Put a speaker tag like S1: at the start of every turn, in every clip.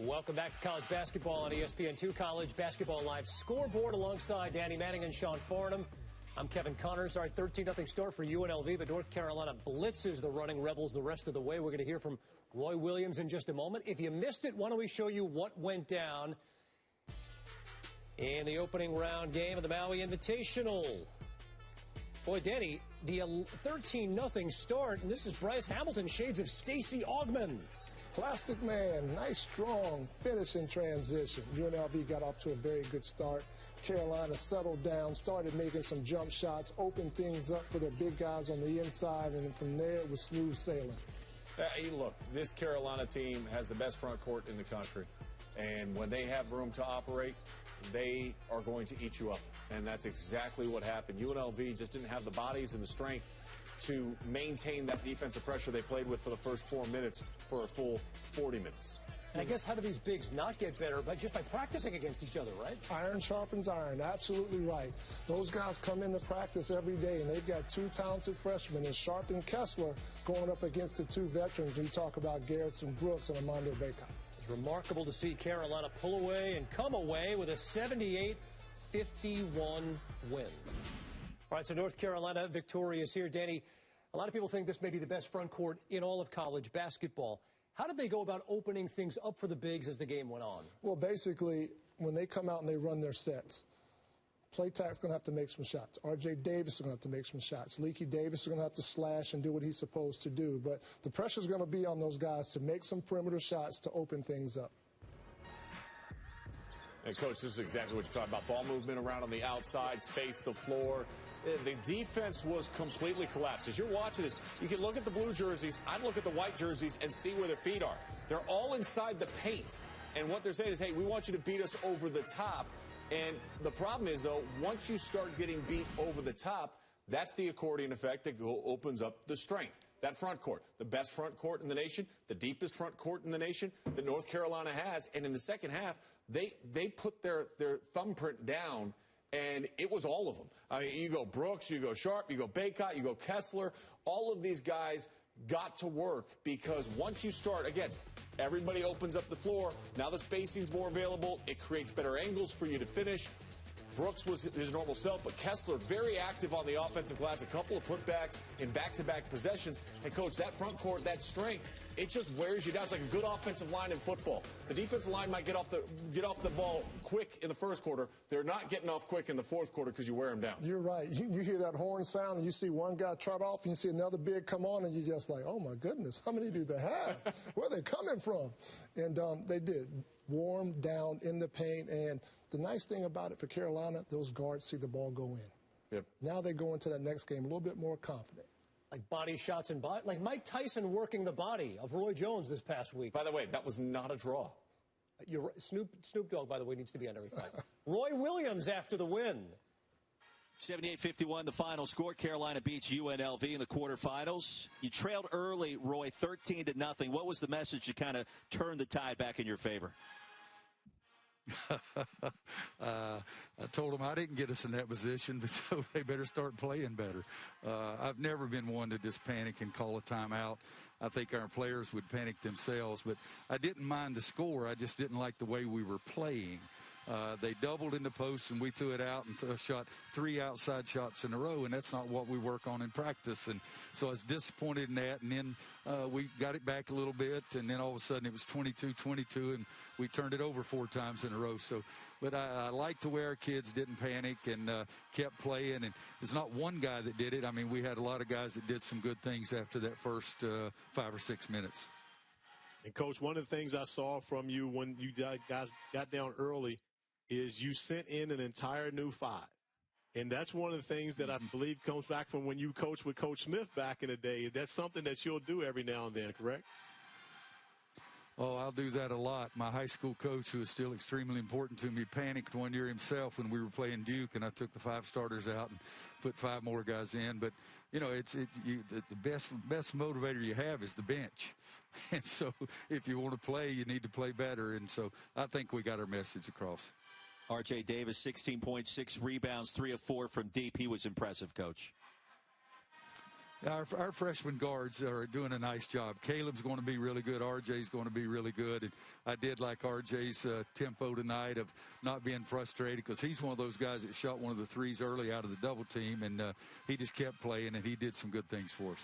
S1: Welcome back to college basketball on ESPN2 College Basketball Live Scoreboard alongside Danny Manning and Sean Farnham. I'm Kevin Connors. Our 13-0 start for UNLV, but North Carolina blitzes the Running Rebels the rest of the way. We're going to hear from Roy Williams in just a moment. If you missed it, why don't we show you what went down in the opening round game of the Maui Invitational. Boy, Danny, the 13-0 start, and this is Bryce Hamilton, shades of Stacey Augmon.
S2: Plastic Man, nice, strong finish in transition. UNLV got off to a very good start. Carolina settled down, started making some jump shots, opened things up for their big guys on the inside, and from there it was smooth sailing.
S3: Hey, look, this Carolina team has the best front court in the country. And when they have room to operate, they are going to eat you up. And that's exactly what happened. UNLV just didn't have the bodies and the strength to maintain that defensive pressure they played with for the first 4 minutes for a full 40 minutes.
S1: And I guess how do these bigs not get better? But just by practicing against each other, right?
S2: Iron sharpens iron. Absolutely right. Those guys come into practice every day, and they've got two talented freshmen in Sharp and Kessler going up against the two veterans. We talk about Garrison Brooks and Armando Bacot.
S1: It's remarkable to see Carolina pull away and come away with a 78-51 win. All right, so North Carolina victorious here. Danny, a lot of people think this may be the best front court in all of college basketball. How did they go about opening things up for the bigs as the game went on?
S2: Well, basically, when they come out and they run their sets, Playtac's going to have to make some shots. R.J. Davis is going to have to make some shots. Leaky Davis is going to have to slash and do what he's supposed to do. But the pressure is going to be on those guys to make some perimeter shots to open things up.
S3: And, Coach, this is exactly what you're talking about. Ball movement around on the outside, space the floor. The defense was completely collapsed. As you're watching this, you can look at the blue jerseys. I'd look at the white jerseys and see where their feet are. They're all inside the paint. And what they're saying is, hey, we want you to beat us over the top. And the problem is, though, once you start getting beat over the top, that's the accordion effect that opens up the strength. That front court, the best front court in the nation, the deepest front court in the nation that North Carolina has. And in the second half, they put their thumbprint down, and it was all of them. I mean, you go Brooks, you go Sharp, you go Bacot, you go Kessler. All of these guys got to work because once you start, again, everybody opens up the floor. Now the spacing's more available. It creates better angles for you to finish. Brooks was his normal self, but Kessler very active on the offensive glass, a couple of putbacks in back-to-back possessions. And, Coach, that front court, that strength, it just wears you down. It's like a good offensive line in football. The defensive line might get off the ball quick in the first quarter. They're not getting off quick in the fourth quarter because you wear them down.
S2: You're right. You hear that horn sound, and you see one guy trot off, and you see another big come on, and you're just like, oh, my goodness, how many do they have? Where are they coming from? And they did. Warm down in the paint, and the nice thing about it for Carolina, those guards see the ball go in.
S3: Yep.
S2: Now they go into that next game a little bit more confident.
S1: Like body shots and like Mike Tyson working the body of Roy Jones this past week.
S3: By the way, that was not a draw.
S1: You're right. Snoop Dogg, by the way, needs to be on every fight. Roy Williams after the win.
S4: 78-51, the final score. Carolina beats UNLV in the quarterfinals. You trailed early, Roy, 13-0. What was the message to kind of turn the tide back in your favor?
S5: I told them I didn't get us in that position, but so they better start playing better. I've never been one to just panic and call a timeout. I think our players would panic themselves, but I didn't mind the score. I just didn't like the way we were playing. They doubled in the post, and we threw it out and shot 3 outside shots in a row, and that's not what we work on in practice. And so I was disappointed in that, and then we got it back a little bit, and then all of a sudden it was 22-22, and we turned it over 4 times in a row. So, but I liked the way our kids didn't panic and kept playing, and there's not one guy that did it. I mean, we had a lot of guys that did some good things after that first 5 or 6 minutes.
S6: And, Coach, one of the things I saw from you when you guys got down early is you sent in an entire new 5. And that's one of the things that I believe comes back from when you coached with Coach Smith back in the day. That's something that you'll do every now and then, correct?
S5: Oh, I'll do that a lot. My high school coach, who is still extremely important to me, panicked one year himself when we were playing Duke, and I took the 5 starters out and put 5 more guys in. But, you know, the best motivator you have is the bench. And so if you want to play, you need to play better. And so I think we got our message across.
S4: R.J. Davis, 16.6 rebounds, 3 of 4 from deep. He was impressive, Coach.
S5: Our freshman guards are doing a nice job. Caleb's going to be really good. RJ's going to be really good. And I did like RJ's tempo tonight of not being frustrated, because he's one of those guys that shot one of the threes early out of the double team, and he just kept playing, and he did some good things for us.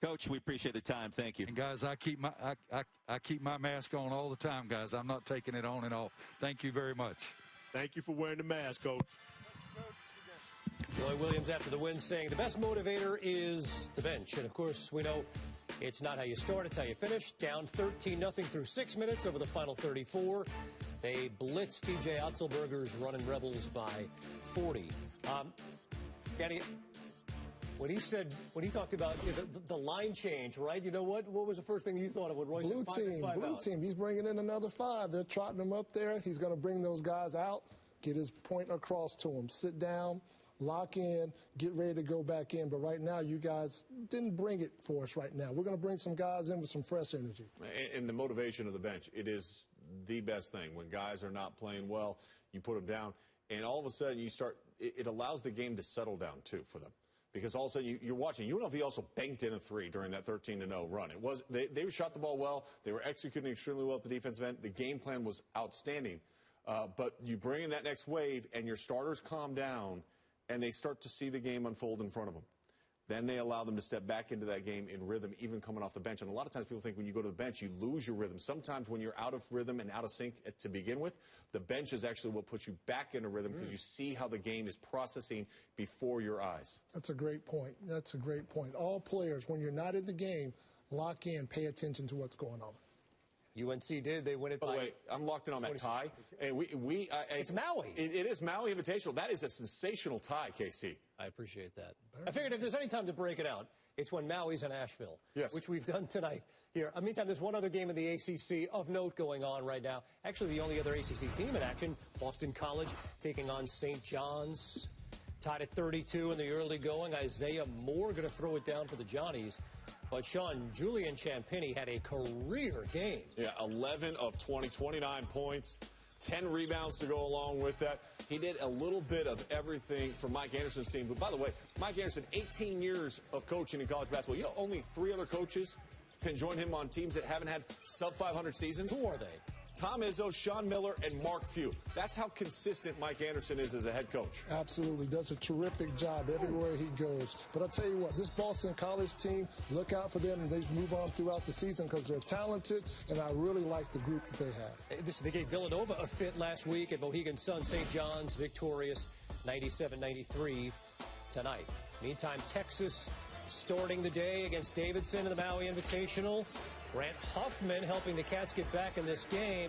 S4: Coach, we appreciate the time. Thank you.
S5: And guys, I keep my mask on all the time, guys. I'm not taking it on and off. Thank you very much.
S6: Thank you for wearing the mask, Coach.
S1: Roy Williams after the win saying the best motivator is the bench. And, of course, we know it's not how you start, it's how you finish. Down 13-0 through 6 minutes over the final 34. They blitzed T.J. Otzelberger's running Rebels by 40. Danny, when he talked about the line change, right? You know what was the first thing you thought of when Roy said 5
S2: Blue team. He's bringing in another 5. They're trotting him up there. He's going to bring those guys out, get his point across to them, sit down, lock in, get ready to go back in. But right now, you guys didn't bring it for us right now. We're going to bring some guys in with some fresh energy.
S3: And the motivation of the bench, it is the best thing. When guys are not playing well, you put them down, and all of a sudden you start – it allows the game to settle down, too, for them. Because all of a sudden you're watching. UNLV also banked in a 3 during that 13-0 run. It was they shot the ball well. They were executing extremely well at the defensive end. The game plan was outstanding. But you bring in that next wave, and your starters calm down, and they start to see the game unfold in front of them. Then they allow them to step back into that game in rhythm, even coming off the bench. And a lot of times people think when you go to the bench, you lose your rhythm. Sometimes when you're out of rhythm and out of sync to begin with, the bench is actually what puts you back into rhythm, because you see how the game is processing before your eyes.
S2: That's a great point. That's a great point. All players, when you're not in the game, lock in, pay attention to what's going on.
S1: UNC did. They win it by...
S3: By the way, I'm locked in on that tie. And
S1: it's Maui.
S3: It is Maui Invitational. That is a sensational tie, KC.
S1: I appreciate that. I figured if there's any time to break it out, it's when Maui's in Asheville, which we've done tonight here. Meantime, there's one other game in the ACC of note going on right now. Actually, the only other ACC team in action, Boston College taking on St. John's. Tied at 32 in the early going. Isaiah Moore going to throw it down for the Johnnies. But, Sean, Julian Champagny had a career game. Yeah,
S3: 11 of 20, 29 points, 10 rebounds to go along with that. He did a little bit of everything for Mike Anderson's team. But, by the way, Mike Anderson, 18 years of coaching in college basketball. You know, only 3 other coaches can join him on teams that haven't had sub-500 seasons.
S1: Who are they?
S3: Tom Izzo, Sean Miller, and Mark Few. That's how consistent Mike Anderson is as a head coach.
S2: Absolutely. Does a terrific job everywhere he goes. But I'll tell you what, this Boston College team, look out for them, and they move on throughout the season because they're talented, and I really like the group that they have.
S1: They gave Villanova a fit last week at Mohegan Sun. St. John's victorious 97-93 tonight. Meantime, Texas starting the day against Davidson in the Maui Invitational. Grant Huffman helping the Cats get back in this game.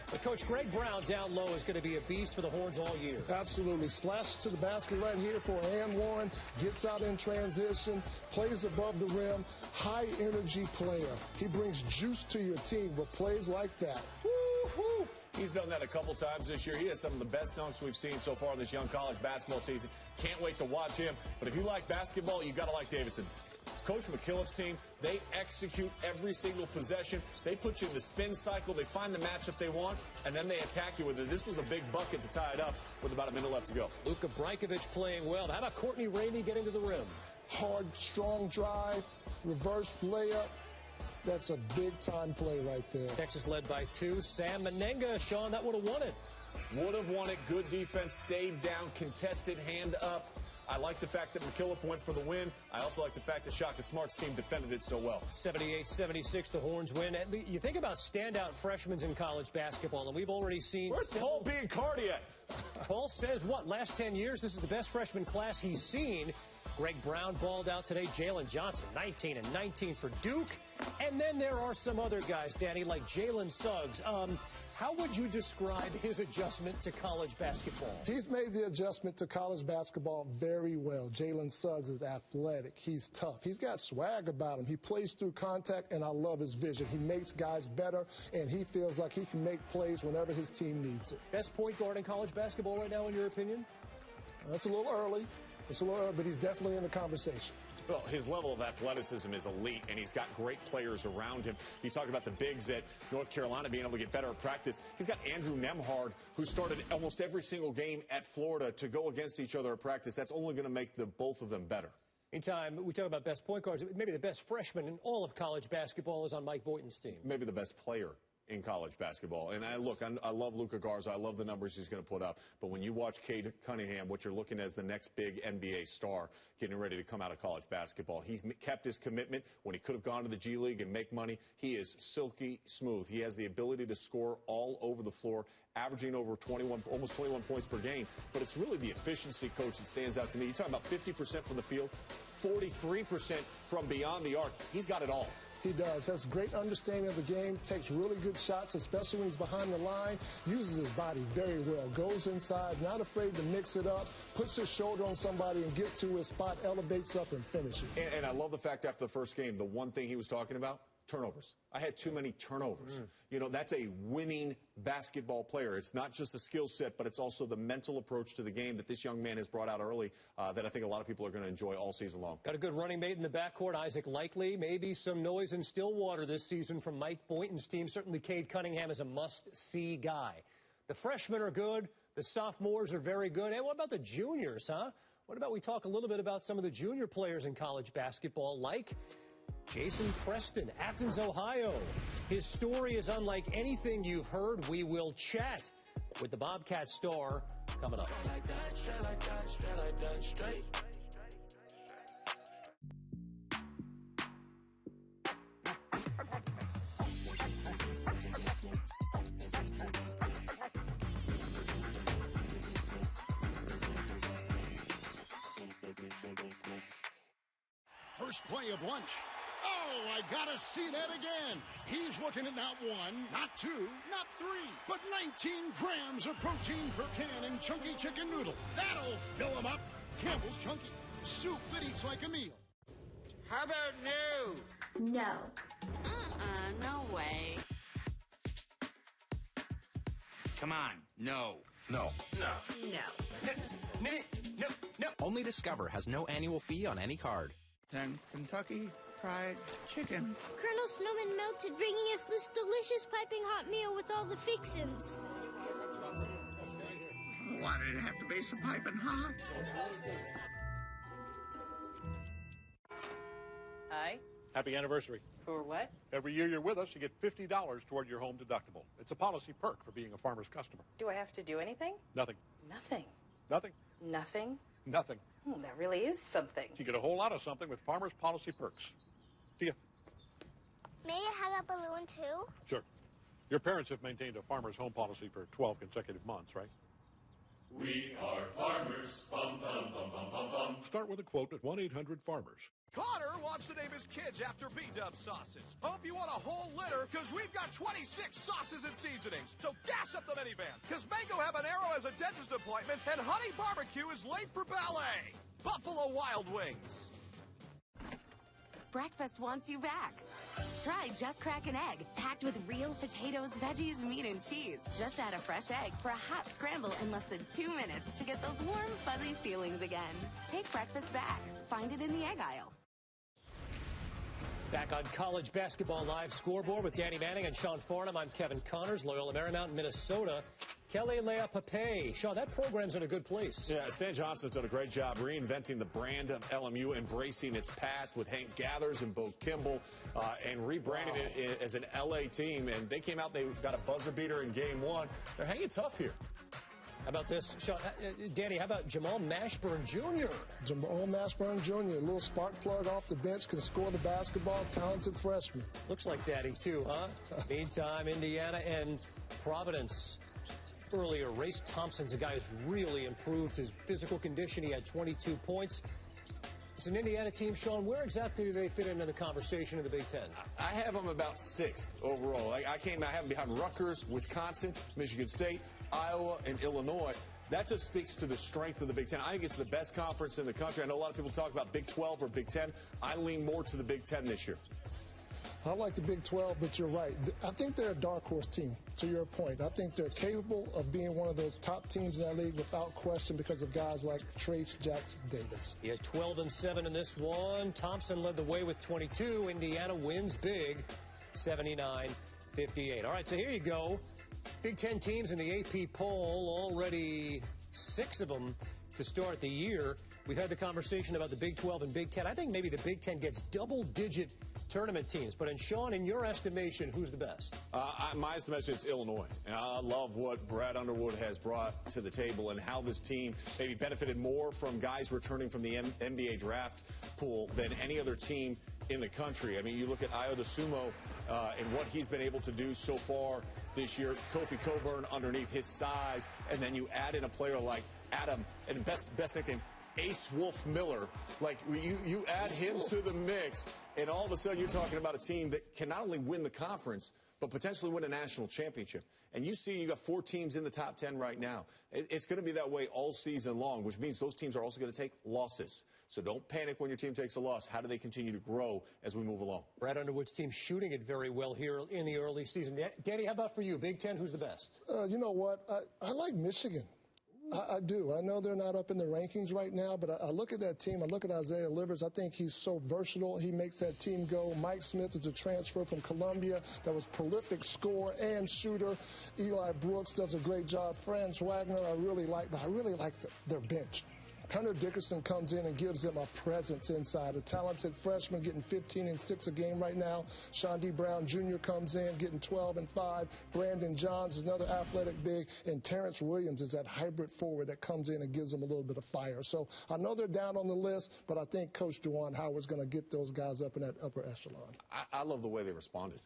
S1: But Coach Greg Brown down low is going to be a beast for the Horns all year.
S2: Absolutely. Slash to the basket right here for and one. Gets out in transition. Plays above the rim. High energy player. He brings juice to your team with plays like that.
S3: Woo-hoo. He's done that a couple times this year. He has some of the best dunks we've seen so far in this young college basketball season. Can't wait to watch him. But if you like basketball, you've got to like Davidson. Coach McKillop's team, they execute every single possession. They put you in the spin cycle. They find the matchup they want, and then they attack you with it. This was a big bucket to tie it up with about a minute left to go.
S1: Luka Brajkovic playing well. How about Courtney Ramey getting to the rim?
S2: Hard, strong drive, reverse layup. That's a big-time play right there.
S1: Texas led by 2. Sam Menenga, Sean, that would have won it.
S3: Would have won it. Good defense. Stayed down. Contested. Hand up. I like the fact that McKillop went for the win. I also like the fact that Shaka Smart's team defended it so well.
S1: 78-76, the Horns win. You think about standout freshmen in college basketball, and we've already seen...
S3: Where's Paul Biancardi at?
S1: Paul says, what, last 10 years, this is the best freshman class he's seen. Greg Brown balled out today. Jalen Johnson, 19 and 19 for Duke. And then there are some other guys, Danny, like Jalen Suggs. How would you describe his adjustment to college basketball?
S2: He's made the adjustment to college basketball very well. Jalen Suggs is athletic. He's tough. He's got swag about him. He plays through contact, and I love his vision. He makes guys better, and he feels like he can make plays whenever his team needs it.
S1: Best point guard in college basketball right now, in your opinion?
S2: That's a little early. It's a little early, but he's definitely in the conversation.
S3: Well, his level of athleticism is elite, and he's got great players around him. You talk about the bigs at North Carolina being able to get better at practice. He's got Andrew Nemhard, who started almost every single game at Florida, to go against each other at practice. That's only going to make both of them better.
S1: Anytime we talk about best point guards, maybe the best freshman in all of college basketball is on Mike Boynton's team.
S3: Maybe the best player in college basketball. And I love Luka Garza. I love the numbers he's going to put up. But when you watch Cade Cunningham, what you're looking at is the next big NBA star getting ready to come out of college basketball. He's kept his commitment when he could have gone to the G League and make money. He is silky smooth. He has the ability to score all over the floor, averaging over almost 21 points per game. But it's really the efficiency, coach, that stands out to me. You're talking about 50% from the field, 43% from beyond the arc. He's got it all.
S2: He does. Has great understanding of the game, takes really good shots, especially when he's behind the line, uses his body very well, goes inside, not afraid to mix it up, puts his shoulder on somebody and gets to his spot, elevates up and finishes.
S3: And I love the fact after the first game, the one thing he was talking about, turnovers. I had too many turnovers. You know, that's a winning basketball player. It's not just the skill set, but it's also the mental approach to the game that this young man has brought out early that I think a lot of people are going to enjoy all season long.
S1: Got a good running mate in the backcourt, Isaac Likely. Maybe some noise in Stillwater this season from Mike Boynton's team. Certainly Cade Cunningham is a must-see guy. The freshmen are good. The sophomores are very good. And what about the juniors, huh? What about we talk a little bit about some of the junior players in college basketball, like Jason Preston, Athens, Ohio. His story is unlike anything you've heard. We will chat with the Bobcat star coming up.
S7: First play of lunch. Oh, I gotta see that again. He's looking at not one, not two, not three, but 19 grams of protein per can in chunky chicken noodle. That'll fill him up. Campbell's Chunky. Soup that eats like a meal.
S8: How about no?
S9: No.
S8: No way.
S10: Come on, no.
S11: No.
S8: No.
S10: No.
S11: No. Only Discover has no annual fee on any card.
S10: Then Kentucky Fried Chicken.
S9: Colonel Snowman melted, bringing us this delicious piping hot meal with all the fixins'.
S10: Why did it have to be so piping hot?
S8: Hi.
S12: Happy anniversary.
S8: For what?
S12: Every year you're with us, you get $50 toward your home deductible. It's a policy perk for being a Farmer's customer.
S8: Do I have to do anything?
S12: Nothing.
S8: Nothing.
S12: Nothing.
S8: Nothing?
S12: Nothing.
S8: That really is something.
S12: You get a whole lot of something with Farmer's policy perks. See ya.
S9: May I have a balloon too?
S12: Sure. Your parents have maintained a farmer's home policy for 12 consecutive months, right?
S13: We are farmers. Bum, bum, bum, bum, bum, bum.
S12: Start with a quote at 1-800-FARMERS.
S14: Connor wants to name his kids after B-Dub sauces. Hope you want a whole litter, because we've got 26 sauces and seasonings. So gas up the minivan, because Mango Habanero has a dentist appointment, and Honey Barbecue is late for ballet. Buffalo Wild Wings.
S15: Breakfast wants you back. Try Just Crack an Egg, packed with real potatoes, veggies, meat, and cheese. Just add a fresh egg for a hot scramble in less than 2 minutes to get those warm, fuzzy feelings again. Take breakfast back. Find it in the egg aisle.
S1: Back on College Basketball Live Scoreboard with Danny Manning and Sean Farnham. I'm Kevin Connors, Loyola Marymount, Minnesota. Kelly Lea Pape. Sean, that program's in a good place.
S3: Yeah, Stan Johnson's done a great job reinventing the brand of LMU, embracing its past with Hank Gathers and Bo Kimball, and rebranding it as an LA team. And they came out, they got a buzzer beater in game one. They're hanging tough here.
S1: How about this, Sean? Danny, how about Jamal Mashburn Jr.?
S2: Jamal Mashburn Jr., a little spark plug off the bench, can score the basketball, talented freshman.
S1: Looks like Daddy, too, huh? Meantime, Indiana and Providence. Earlier, Race Thompson's a guy who's really improved his physical condition. He had 22 points. It's an Indiana team, Sean. Where exactly do they fit into the conversation in the Big Ten?
S3: I have them about 6th overall. I have them behind Rutgers, Wisconsin, Michigan State, Iowa, and Illinois. That just speaks to the strength of the Big Ten. I think it's the best conference in the country. I know a lot of people talk about Big 12 or Big 10. I lean more to the Big 10 this year.
S2: I like the Big 12, but you're right. I think they're a dark horse team, to your point. I think they're capable of being one of those top teams in that league without question because of guys like Trace Jackson-Davis.
S1: He had 12 and 7 in this one. Thompson led the way with 22. Indiana wins big, 79-58. All right, so here you go. Big Ten teams in the AP poll, already 6 of them to start the year. We've had the conversation about the Big 12 and Big 10. I think maybe the Big 10 gets double-digit tournament teams. But, Sean, in your estimation, who's the best?
S3: My estimation, it's Illinois. And I love what Brad Underwood has brought to the table and how this team maybe benefited more from guys returning from the NBA draft pool than any other team in the country. I mean, you look at Ayo Dosunmu and what he's been able to do so far this year. Kofi Coburn underneath his size, and then you add in a player like Adam, and best nickname, Ace Wolf Miller. Like, you add him to the mix, and all of a sudden you're talking about a team that can not only win the conference, but potentially win a national championship. And you see you got 4 teams in the top 10 right now. It's going to be that way all season long, which means those teams are also going to take losses. So don't panic when your team takes a loss. How do they continue to grow as we move along?
S1: Brad Underwood's team shooting it very well here in the early season. Danny, how about for you? Big Ten, who's the best?
S2: You know what? I like Michigan. I do. I know they're not up in the rankings right now, but I look at that team. I look at Isaiah Livers. I think he's so versatile. He makes that team go. Mike Smith is a transfer from Columbia that was prolific scorer and shooter. Eli Brooks does a great job. Franz Wagner, I really like their bench. Hunter Dickerson comes in and gives them a presence inside. A talented freshman getting 15 and 6 a game right now. Sean D. Brown Jr. comes in getting 12 and 5. Brandon Johns is another athletic big. And Terrence Williams is that hybrid forward that comes in and gives them a little bit of fire. So I know they're down on the list, but I think Coach Juwan Howard's going to get those guys up in that upper echelon.
S3: I love the way they responded,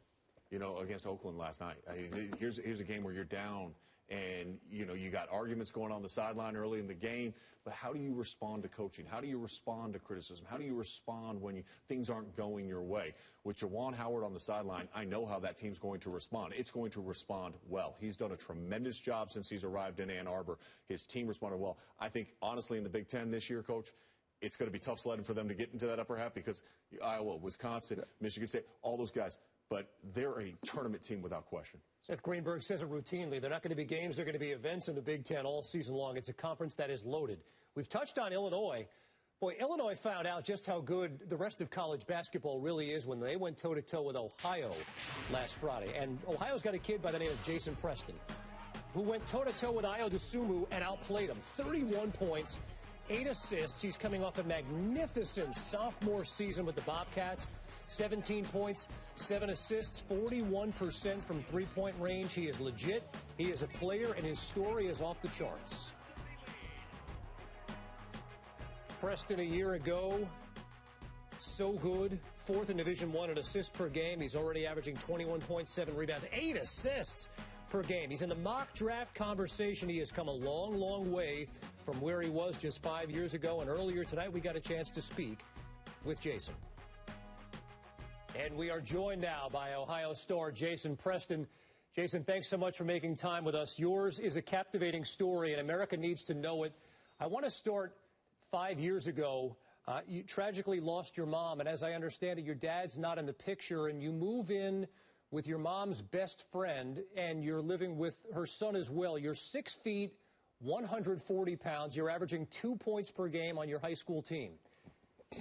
S3: against Oakland last night. Here's a game where you're down. And, you got arguments going on the sideline early in the game. But how do you respond to coaching? How do you respond to criticism? How do you respond when things aren't going your way? With Juwan Howard on the sideline, I know how that team's going to respond. It's going to respond well. He's done a tremendous job since he's arrived in Ann Arbor. His team responded well. I think, honestly, in the Big Ten this year, Coach, it's going to be tough sledding for them to get into that upper half because Iowa, Wisconsin, Michigan State, all those guys. But they're a tournament team without question.
S1: Seth Greenberg says it routinely. They're not going to be games. They're going to be events in the Big Ten all season long. It's a conference that is loaded. We've touched on Illinois. Boy, Illinois found out just how good the rest of college basketball really is when they went toe-to-toe with Ohio last Friday. And Ohio's got a kid by the name of Jason Preston who went toe-to-toe with Ayo Dosunmu and outplayed him. 31 points, 8 assists. He's coming off a magnificent sophomore season with the Bobcats. 17 points, 7 assists, 41% from three-point range. He is legit. He is a player, and his story is off the charts. Preston a year ago, so good. 4th in Division I in assists per game. He's already averaging 21.7 rebounds, 8 assists per game. He's in the mock draft conversation. He has come a long, long way from where he was just 5 years ago. And earlier tonight, we got a chance to speak with Jason. And we are joined now by Ohio star Jason Preston. Jason, thanks so much for making time with us. Yours is a captivating story, and America needs to know it. I want to start 5 years ago. You tragically lost your mom, and as I understand it, your dad's not in the picture, and you move in with your mom's best friend, and you're living with her son as well. You're 6 feet, 140 pounds. You're averaging 2 points per game on your high school team.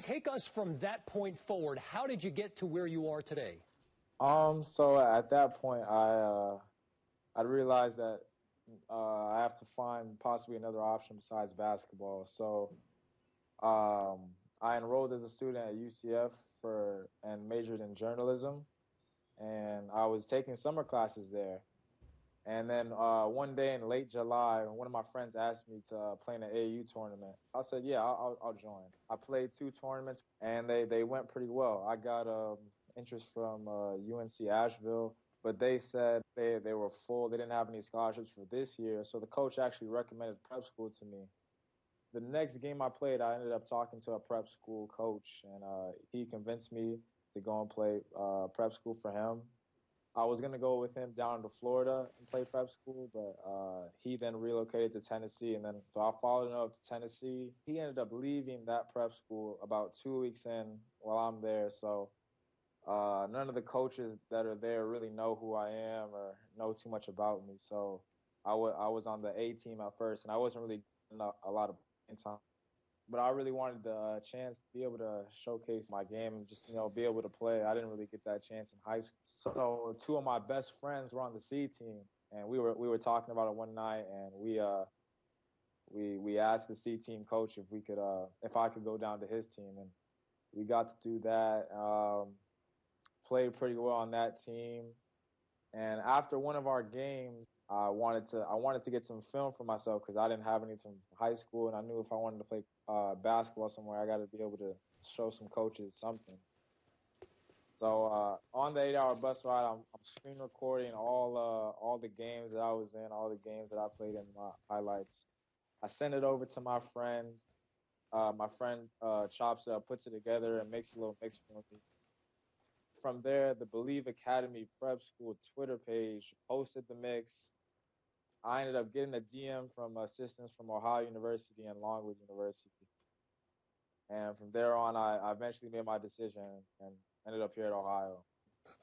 S1: Take us from that point forward. How did you get to where you are today?
S16: So at that point, I realized that I have to find possibly another option besides basketball. So I enrolled as a student at UCF and majored in journalism, and I was taking summer classes there. And then one day in late July, one of my friends asked me to play in an AAU tournament. I said, yeah, I'll join. I played 2 tournaments, and they went pretty well. I got interest from UNC Asheville, but they said they were full. They didn't have any scholarships for this year, so the coach actually recommended prep school to me. The next game I played, I ended up talking to a prep school coach, and he convinced me to go and play prep school for him. I was going to go with him down to Florida and play prep school, but he then relocated to Tennessee, and then so I followed him up to Tennessee. He ended up leaving that prep school about 2 weeks in while I'm there, so none of the coaches that are there really know who I am or know too much about me. So I was on the A team at first, and I wasn't really getting a lot of time. But I really wanted the chance to be able to showcase my game and just, be able to play. I didn't really get that chance in high school. So 2 of my best friends were on the C team, and we were talking about it one night, and we asked the C team coach if I could go down to his team, and we got to do that. Played pretty well on that team, and after one of our games, I wanted to get some film for myself because I didn't have any from high school, and I knew if I wanted to play basketball somewhere, I got to be able to show some coaches something. So on the 8-hour bus ride, I'm screen recording all the games that I was in, all the games that I played in, my highlights. I send it over to my friend. My friend chops it up, puts it together, and makes a little mix for me. From there, the Believe Academy Prep School Twitter page posted the mix. I ended up getting a DM from assistants from Ohio University and Longwood University. And from there on, I eventually made my decision and ended up here at Ohio.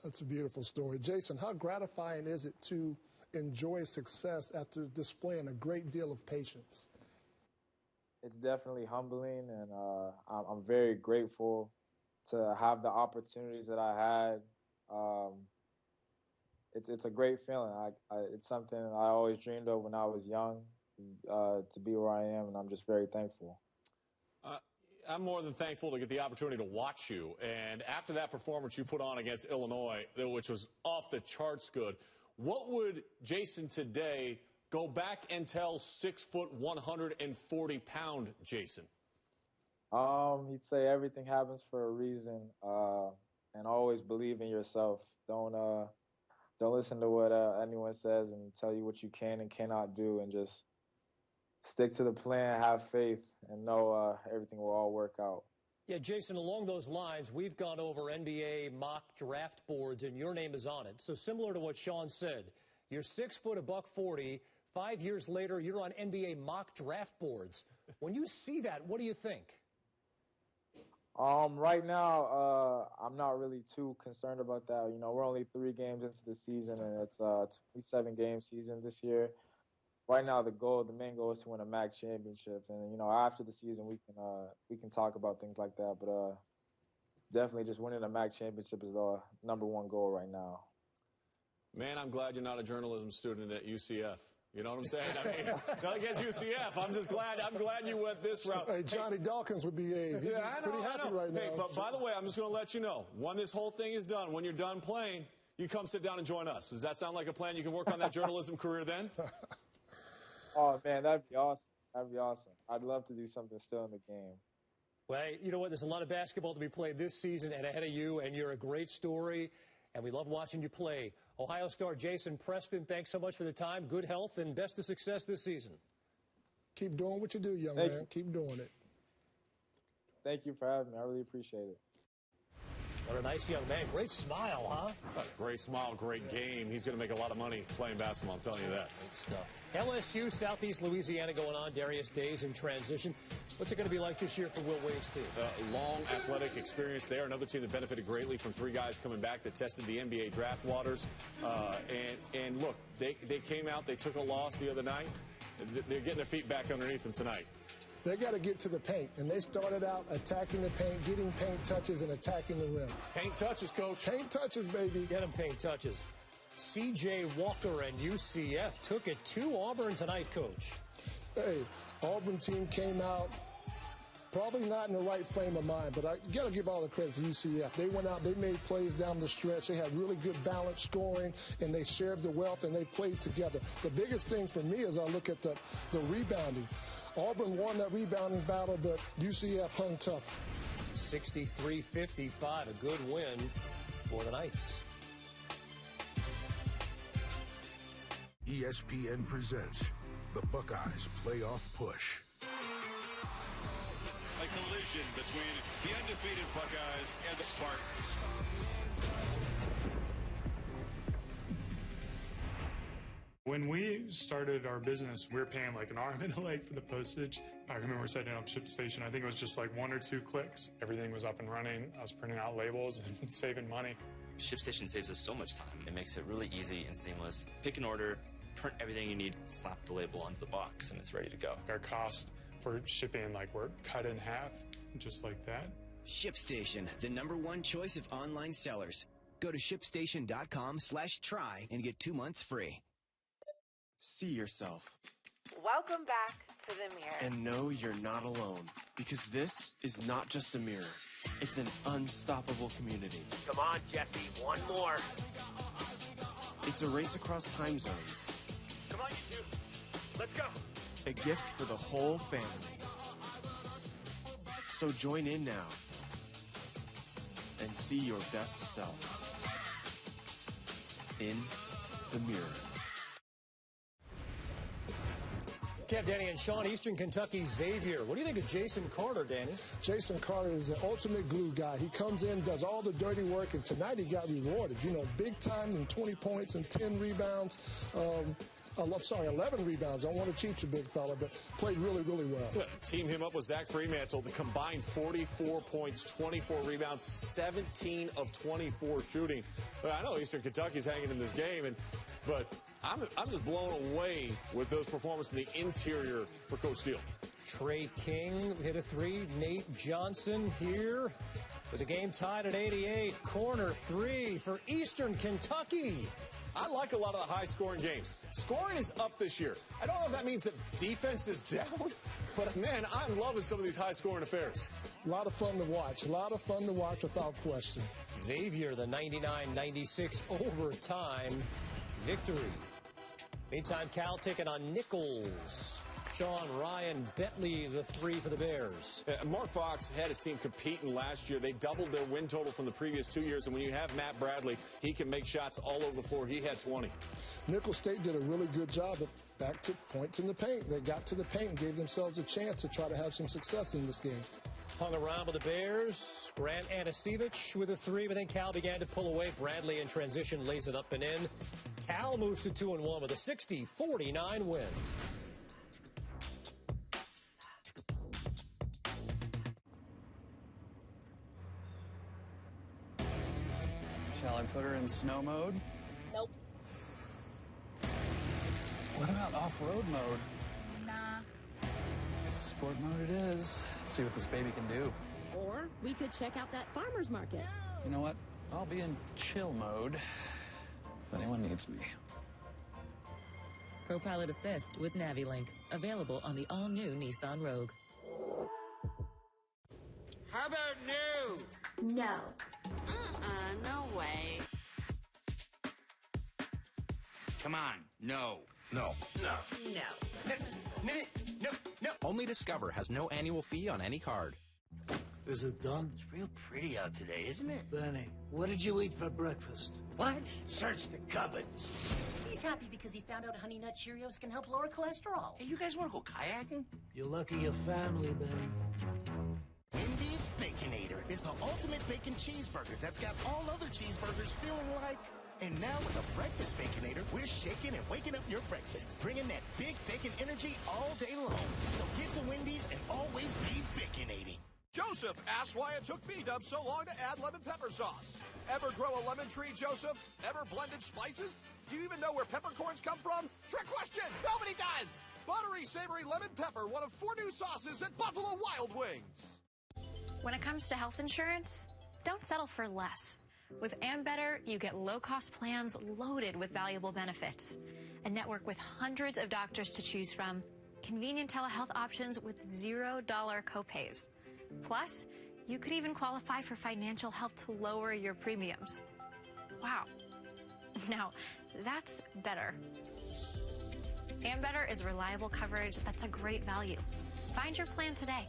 S2: That's a beautiful story. Jason, how gratifying is it to enjoy success after displaying a great deal of patience?
S16: It's definitely humbling, and I'm very grateful to have the opportunities that I had. It's a great feeling. It's something I always dreamed of when I was young, to be where I am, and I'm just very thankful.
S3: I'm more than thankful to get the opportunity to watch you. And after that performance you put on against Illinois, which was off the charts good, what would Jason today go back and tell 6', 140-pound Jason?
S16: He'd say everything happens for a reason, and always believe in yourself. Don't listen to what anyone says and tell you what you can and cannot do, and just stick to the plan, have faith, and know everything will all work out.
S1: Yeah, Jason, along those lines, we've gone over NBA mock draft boards, and your name is on it. So similar to what Sean said, you're 6 foot, $140. 5 years later, you're on NBA mock draft boards. When you see that, what do you think?
S16: Right now, I'm not really too concerned about that. You know, we're only 3 games into the season, and it's a 27-game season this year. Right now, the main goal is to win a MAC championship, and after the season, we can talk about things like that. But definitely, just winning a MAC championship is the #1 goal right now.
S3: Man, I'm glad you're not a journalism student at UCF. You know what I'm saying? I mean, nothing against UCF. I'm glad you went this route.
S2: Hey, Johnny Dawkins would be pretty happy right now.
S3: Hey, but by the way, I'm just going to let you know, when this whole thing is done, when you're done playing, you come sit down and join us. Does that sound like a plan? You can work on that journalism career then?
S16: Oh, man, that'd be awesome. That'd be awesome. I'd love to do something still in the game.
S1: Well, you know what? There's a lot of basketball to be played this season and ahead of you, and you're a great story, and we love watching you play. Ohio star Jason Preston, thanks so much for the time. Good health and best of success this season.
S2: Keep doing what you do, young man. Keep doing it.
S16: Thank you for having me. I really appreciate it.
S1: What a nice young man. Great smile, huh?
S3: Great smile, great game. He's going to make a lot of money playing basketball, I'm telling you that.
S1: Great stuff. LSU, Southeast Louisiana going on. Darius Days in transition. What's it going to be like this year for Will Wade's team?
S3: Long athletic experience there. Another team that benefited greatly from 3 guys coming back that tested the NBA draft waters. And look, they came out, they took a loss the other night. They're getting their feet back underneath them tonight.
S2: They got to get to the paint, and they started out attacking the paint, getting paint touches, and attacking the rim.
S3: Paint touches, Coach.
S2: Paint touches, baby.
S1: Get them paint touches. C.J. Walker and UCF took it to Auburn tonight, Coach.
S2: Hey, Auburn team came out probably not in the right frame of mind, but you got to give all the credit to UCF. They went out, they made plays down the stretch. They had really good balance scoring, and they shared the wealth, and they played together. The biggest thing for me is I look at the rebounding. Auburn won that rebounding battle, but UCF hung tough.
S1: 63-55, a good win for the Knights.
S17: ESPN presents the Buckeyes Playoff Push.
S18: A collision between the undefeated Buckeyes and the Spartans.
S19: When we started our business, we were paying like an arm and a leg for the postage. I remember setting up ShipStation. I think it was just like 1 or 2 clicks. Everything was up and running. I was printing out labels and saving money.
S20: ShipStation saves us so much time. It makes it really easy and seamless. Pick an order, print everything you need, slap the label onto the box, and it's ready to go.
S19: Our cost for shipping, like, we're cut in half, just like that.
S21: ShipStation, the #1 choice of online sellers. Go to shipstation.com/try and get 2 months free.
S22: See yourself.
S8: Welcome back to the mirror.
S4: And no, you're not alone, because this is not just a mirror. It's an unstoppable community.
S22: Come on, Jesse, one more.
S4: It's a race across time zones.
S22: Come on, you two. Let's go.
S4: A gift for the whole family. So join in now and see your best self in the mirror.
S1: Kev, Danny, and Sean, Eastern Kentucky Xavier. What do you think of Jason Carter, Danny?
S2: Jason Carter is the ultimate glue guy. He comes in, does all the dirty work, and tonight he got rewarded. You know, big time and 20 points and 10 rebounds. 11 rebounds. I don't want to cheat you, big fella, but played really, really well.
S3: Team him up with Zach Fremantle. The combined 44 points, 24 rebounds, 17 of 24 shooting. I know Eastern Kentucky's hanging in this game, but I'm just blown away with those performances in the interior for Coach Steele.
S1: Trey King hit a three. Nate Johnson here with the game tied at 88. Corner three for Eastern Kentucky.
S3: I like a lot of the high-scoring games. Scoring is up this year. I don't know if that means that defense is down, but, man, I'm loving some of these high-scoring affairs.
S2: A lot of fun to watch. A lot of fun to watch without question.
S1: Xavier, the 99-96 overtime victory. Meantime, Cal taking on Nichols. Sean, Ryan, Bentley, the three for the Bears.
S3: Mark Fox had his team competing last year. They doubled their win total from the previous 2 years, and when you have Matt Bradley, he can make shots all over the floor. He had 20.
S2: Nichols State did a really good job of back to points in the paint. They got to the paint and gave themselves a chance to try to have some success in this game.
S1: Hung around with the Bears. Grant Anasevich with a three, but then Cal began to pull away. Bradley in transition lays it up and in. Cal moves to 2-1 with a 60-49 win.
S23: Shall I put her in snow mode?
S9: Nope.
S23: What about off-road mode?
S9: Nah.
S23: Sport mode it is. Let's see what this baby can do.
S24: Or we could check out that farmer's market.
S23: You know what? I'll be in chill mode if anyone needs me.
S25: ProPilot Assist with NaviLink. Available on the all-new Nissan Rogue.
S10: How about new?
S9: No.
S24: No way.
S10: Come on, no.
S11: No.
S24: No.
S21: No. Only Discover has no annual fee on any card.
S26: Is it done?
S10: It's real pretty out today, isn't it?
S26: Benny, what did you eat for breakfast?
S10: What? Search the cupboards.
S27: He's happy because he found out Honey Nut Cheerios can help lower cholesterol.
S10: Hey, you guys want to go kayaking?
S26: You're lucky your family, Benny.
S28: Wendy's Baconator is the ultimate bacon cheeseburger that's got all other cheeseburgers feeling like... And now with the Breakfast Baconator, we're shaking and waking up your breakfast, bringing that big bacon energy all day long. So get to Wendy's and always be baconating.
S14: Joseph asked why it took B-Dubs so long to add lemon pepper sauce. Ever grow a lemon tree, Joseph? Ever blended spices? Do you even know where peppercorns come from? Trick question! Nobody does! Buttery, savory lemon pepper, one of 4 new sauces at Buffalo Wild Wings.
S29: When it comes to health insurance, don't settle for less. With Ambetter, you get low-cost plans loaded with valuable benefits. A network with hundreds of doctors to choose from. Convenient telehealth options with $0 copays. Plus, you could even qualify for financial help to lower your premiums. Wow. Now, that's better. Ambetter is reliable coverage that's a great value. Find your plan today.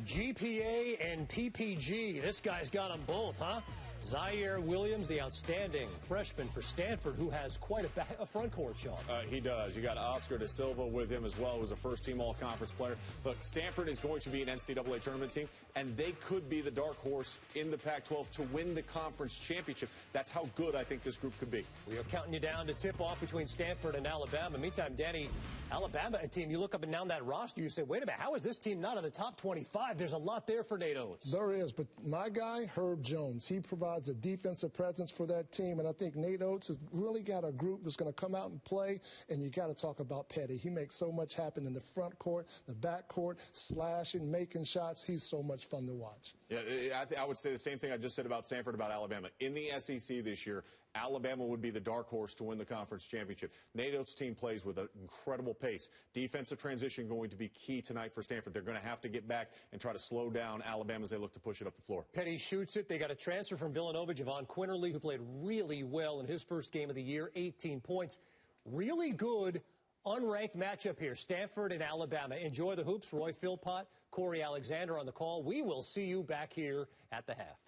S1: GPA and PPG. This guy's got them both, huh? Zaire Williams, the outstanding freshman for Stanford, who has quite a front court, Sean.
S3: He does. You got Oscar Da Silva with him as well, who's a first-team all-conference player. Look, Stanford is going to be an NCAA tournament team, and they could be the dark horse in the Pac-12 to win the conference championship. That's how good I think this group could be.
S1: We are counting you down to tip-off between Stanford and Alabama. Meantime, Danny, Alabama, a team, you look up and down that roster, you say, wait a minute, how is this team not in the top 25? There's a lot there for Nate Oates.
S2: There is, but my guy, Herb Jones, he provides a defensive presence for that team, and I think Nate Oates has really got a group that's going to come out and play, and you got to talk about Petty. He makes so much happen in the front court, the back court, slashing, making shots. He's so much much fun to watch.
S3: Yeah, I would say the same thing I just said about Stanford, about Alabama. In the SEC this year, Alabama would be the dark horse to win the conference championship. Nate Oates' team plays with an incredible pace. Defensive transition going to be key tonight for Stanford. They're going to have to get back and try to slow down Alabama as they look to push it up the floor.
S1: Petty shoots it. They got a transfer from Villanova, Javon Quinterly, who played really well in his first game of the year, 18 points. Really good unranked matchup here, Stanford and Alabama. Enjoy the hoops. Roy Philpott, Corey Alexander on the call. We will see you back here at the half.